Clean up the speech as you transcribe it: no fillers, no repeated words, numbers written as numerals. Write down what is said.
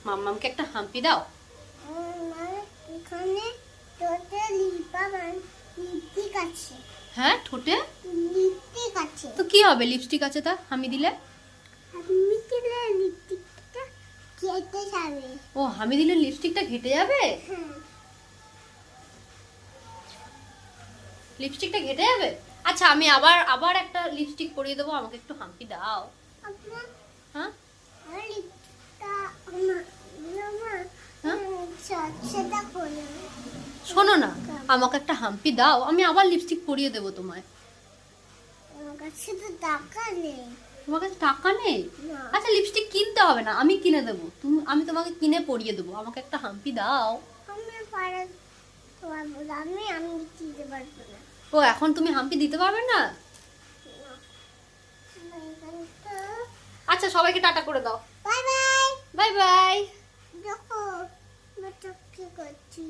মাম্মামকে একটা হাম্পি দাও। এখানে টোটাল লিপস্টিক আছে। হ্যাঁ ঠোঁটে লিপস্টিক আছে তো কি হবে, লিপস্টিক আছে তা হামি দিলে? আমি দিলে লিপস্টিকটা কেটে যাবে। ও হামি দিলে লিপস্টিকটা ঘেটে যাবে? হ্যাঁ লিপস্টিকটা ঘেটে যাবে? আচ্ছা আমি আবার আবার একটা লিপস্টিক পরিয়ে দেবো, আমাকে একটু হাম্পি দাও। আপনার হ্যাঁ লিপস্টিকটা হ্যাঁ সেটা করে শোনো না, আমাকে একটা হাম্পি দাও, আমি আবার লিপস্টিক পরিয়ে দেবো তোমায়। আমার কাছে তো টাকা নেই। তোমার কাছে টাকা নেই? না। আচ্ছা লিপস্টিক কিনতে হবে না, আমি কিনে দেবো, আমি তোমাকে কিনে পরিয়ে দেবো, আমাকে একটা হাম্পি দাও। আমি পারবো না, আমি দিতে পারবো না। ও এখন তুমি হাম্পি দিতে পারবে না? আচ্ছা সবাইকে টাটা করে দাও। Bye bye. Bye bye. দেখো, আমি কি করছি।